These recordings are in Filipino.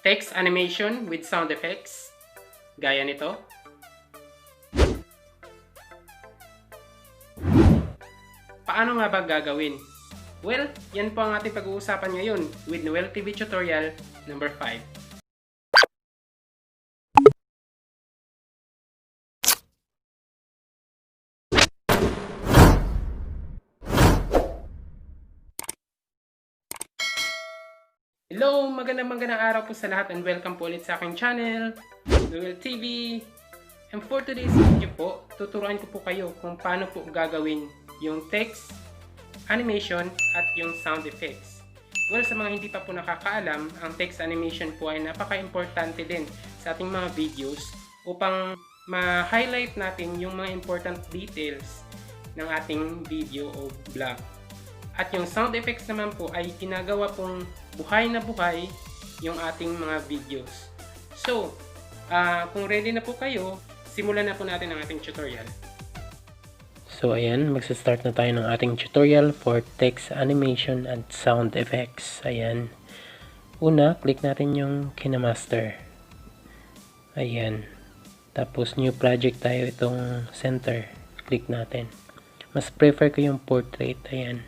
text animation with sound effects, gaya nito. Paano nga ba gagawin? Well, yan po ang ating pag-uusapan ngayon with Nhooweil TV tutorial number 5. Hello! Magandang araw po sa lahat and welcome po ulit sa aking channel, Nhooweil TV. And for today's video po, tuturuan ko po kayo kung paano po gagawin yung text, animation, at yung sound effects. Well, sa mga hindi pa po nakakaalam, ang text animation po ay napaka-importante din sa ating mga videos upang ma-highlight natin yung mga important details ng ating video o vlog. At yung sound effects naman po ay ginagawa pong buhay na buhay yung ating mga videos. So, kung ready na po kayo, simulan na po natin ang ating tutorial. So ayan, magsa-start na tayo ng ating tutorial for text animation and sound effects. Ayan. Una, click natin yung kinemaster. Ayan. Tapos new project tayo, itong center. Click natin. Mas prefer ko yung portrait. Ayan.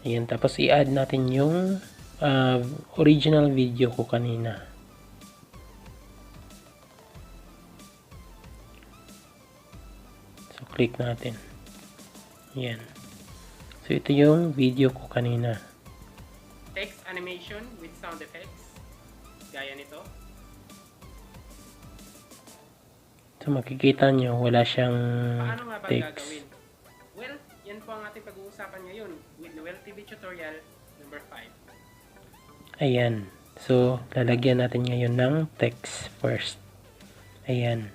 Ayan, tapos i-add natin yung original video ko kanina. So, click natin. Ayan. So, ito yung video ko kanina. Text animation with sound effects, gaya nito. So, makikita nyo, wala siyang Paano nga ba text. gagawin? Well, yan po ang ating pag-uusapan ngayon with Nhooweil TV tutorial number 5. Ayan. So, lalagyan natin ngayon ng text first. Ayan.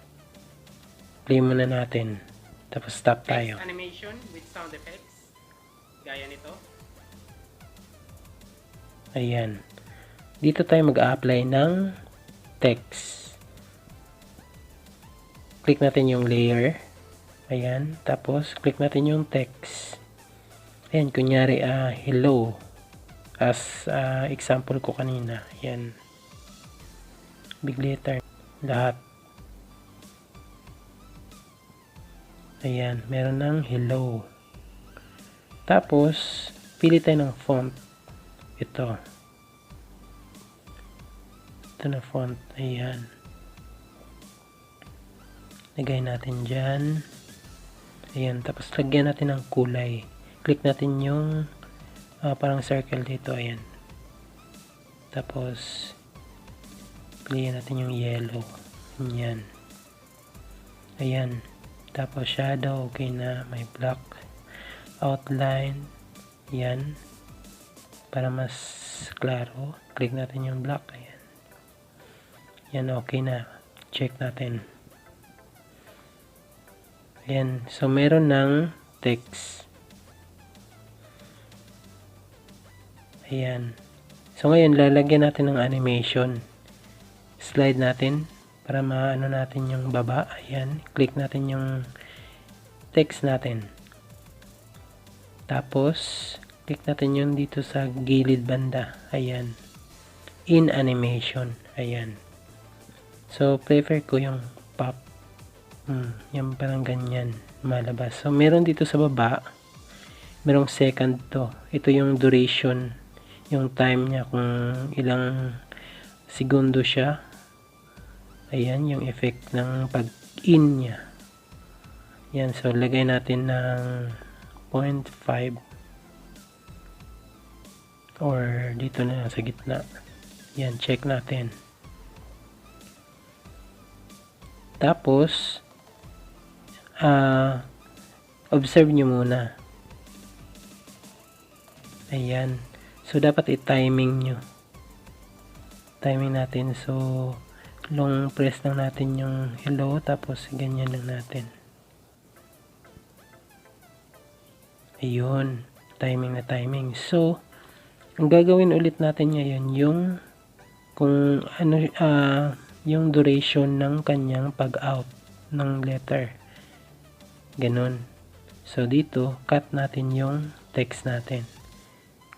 Play muna natin. Tapos stop tayo. Text animation with sound effects, gaya nito. Ayan. Dito tayo mag-a-apply ng text. Click natin yung layer. Ayan. Tapos, click natin yung text. Ayan. Kunyari, hello. As example ko kanina. Ayan. Big letter. Lahat. Ayan. Meron ng hello. Tapos, pili tayo ng font. Ito. Ito na font. Ayan. Lagay natin dyan. Ayan. Tapos, lagyan natin ng kulay. Click natin yung parang circle dito. Ayan. Tapos, piliin natin yung yellow. Ayan. Ayan. Tapos, shadow. Okay na. May black outline. Ayan. Para mas klaro. Click natin yung black. Ayan. Ayan. Okay na. Check natin. Ayan. So, meron ng text. Ayan. So, ngayon, lalagyan natin ng animation. Slide natin para maano natin yung baba. Ayan. Click natin yung text natin. Tapos, click natin yung dito sa gilid banda. Ayan. In animation. Ayan. So, prefer ko yung pop. Yung parang ganyan. Malabas. So, meron dito sa baba. Merong second to. Ito yung duration. Yung time niya kung ilang segundo siya. Ayan, yung effect ng pag-in niya. Ayan, so lagay natin ng 0.5 or dito na sa gitna. Ayan, check natin. Tapos, observe nyo muna. Ayan. So, dapat i-timing nyo. Timing natin. So, long press lang natin yung hello. Tapos, ganyan lang natin. Ayun. Timing na timing. So, ang gagawin ulit natin ngayon, yung kung ano, yung duration ng kanyang pag-out ng letter. Ganun. So, dito, cut natin yung text natin.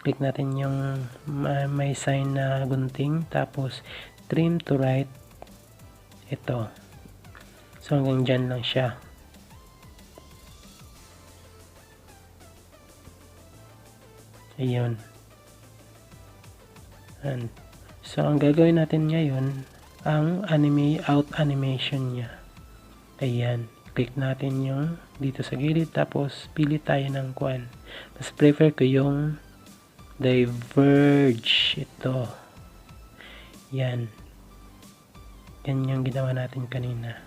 click natin yung may sign na gunting, tapos trim to right, ito. So hanggang dyan lang siya. Ayun. So ang gagawin natin ngayon, ang out animation niya. Ayan, click natin yung dito sa gilid, tapos pili tayo ng kuan. Mas prefer ko yung diverge, ito. Yan. Yan yung ginawa natin kanina.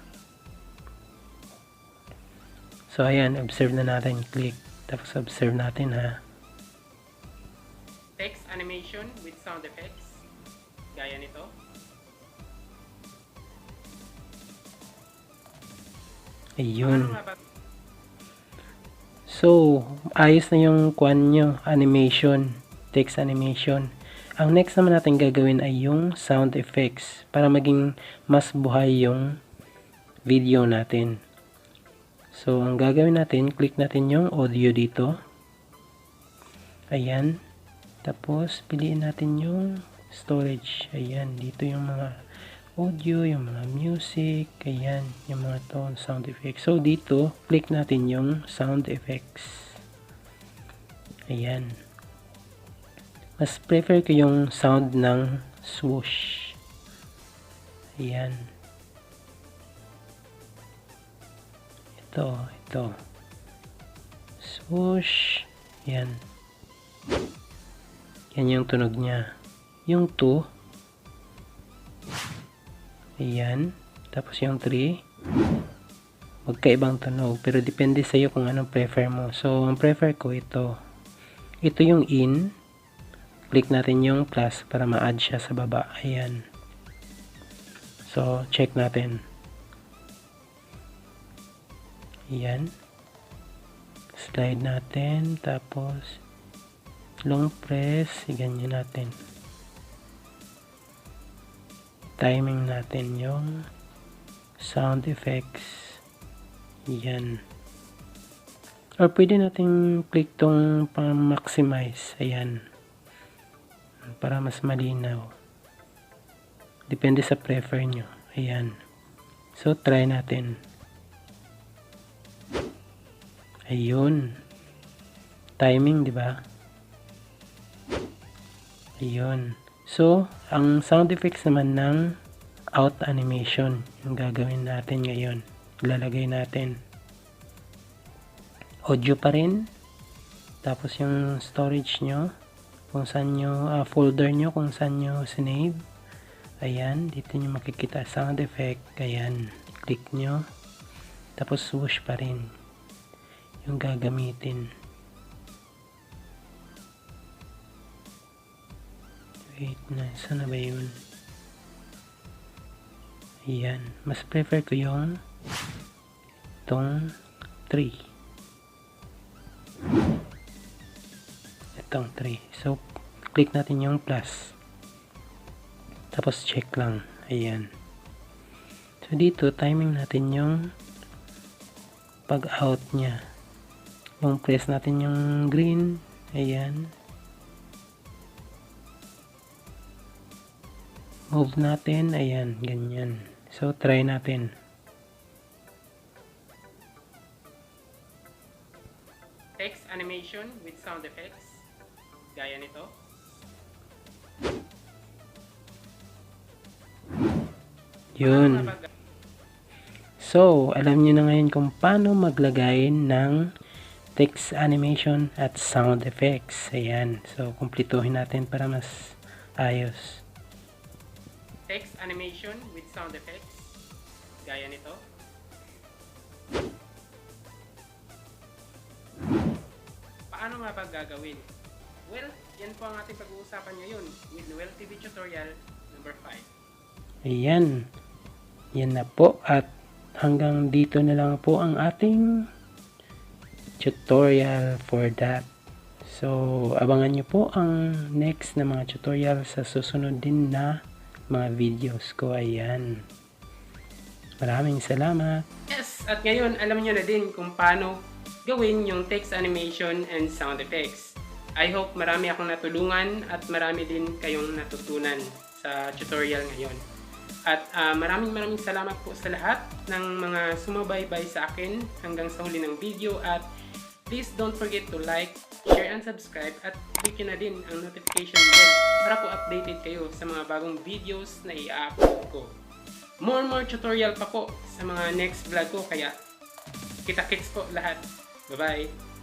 So ayan, observe na natin, click. Tapos observe natin ha. Text animation with sound effects. Gaya nito. Ayun. So, ayos na yung kuan nyo, animation, text animation. Ang next naman natin gagawin ay yung sound effects para maging mas buhay yung video natin. So, ang gagawin natin, click natin yung audio dito. Ayan. Tapos, piliin natin yung storage. Ayan, dito yung mga audio, yung mga music, ayan, yung mga tone, sound effects. So, dito, click natin yung sound effects. Ayan. Mas prefer ko yung sound ng swoosh. Ayan. Ito. Swoosh. Ayan. Yan yung tunog niya. Yung 2, ayan. Tapos yung 3, magkaibang tunog. Pero depende sa iyo kung anong prefer mo. So, ang prefer ko ito. Ito yung in. Click natin yung plus para ma-add siya sa baba. Ayan. So, check natin. Ayan. Slide natin. Tapos, long press. Ganyan natin. Timing natin yung sound effects. Yan. Or pwede natin click tong pang-maximize. Ayan. Para mas malinaw. Depende sa prefer nyo. Ayan. So, try natin. Ayun. Timing, di ba? Ayun. So, ang sound effects naman ng out animation yung gagawin natin ngayon. Ilalagay natin audio pa rin, tapos yung storage nyo, kung saan nyo, folder nyo, kung saan nyo sinave. Ayan, dito nyo makikita sound effect. Ayan, click nyo, tapos swoosh pa rin yung gagamitin. Wait na, saan na ba yun? Ayan, mas prefer ko yung itong 3. Itong 3. So, click natin yung plus. Tapos check lang. Ayan. So, dito, timing natin yung pag-out niya. Yung press natin yung green. Ayan. Move natin, ayan, ganyan. So, try natin. Text animation with sound effects. Gaya nito. Yun. So, alam niyo na ngayon kung paano maglagay ng text animation at sound effects. Ayan. So, kumplituhin natin para mas ayos. Text animation with sound effects. Gaya nito. Paano nga ba gagawin? Well, yan po ang ating pag-uusapan ngayon with Nhooweil TV Tutorial number 5. Ayan. Yan na po. At hanggang dito na lang po ang ating tutorial for that. So, abangan nyo po ang next na mga tutorial sa susunod din na mga videos ko. Ayan. Maraming salamat. Yes! At ngayon, alam nyo na din kung paano gawin yung text animation and sound effects. I hope marami akong natulungan at marami din kayong natutunan sa tutorial ngayon. At maraming salamat po sa lahat ng mga sumabaybay sa akin hanggang sa huli ng video. At please don't forget to like, share, and subscribe. At click na din ang notification bell para po updated kayo sa mga bagong videos na i-upload ko. More tutorial pa po sa mga next vlog ko. Kaya kita-kits po lahat. Bye-bye!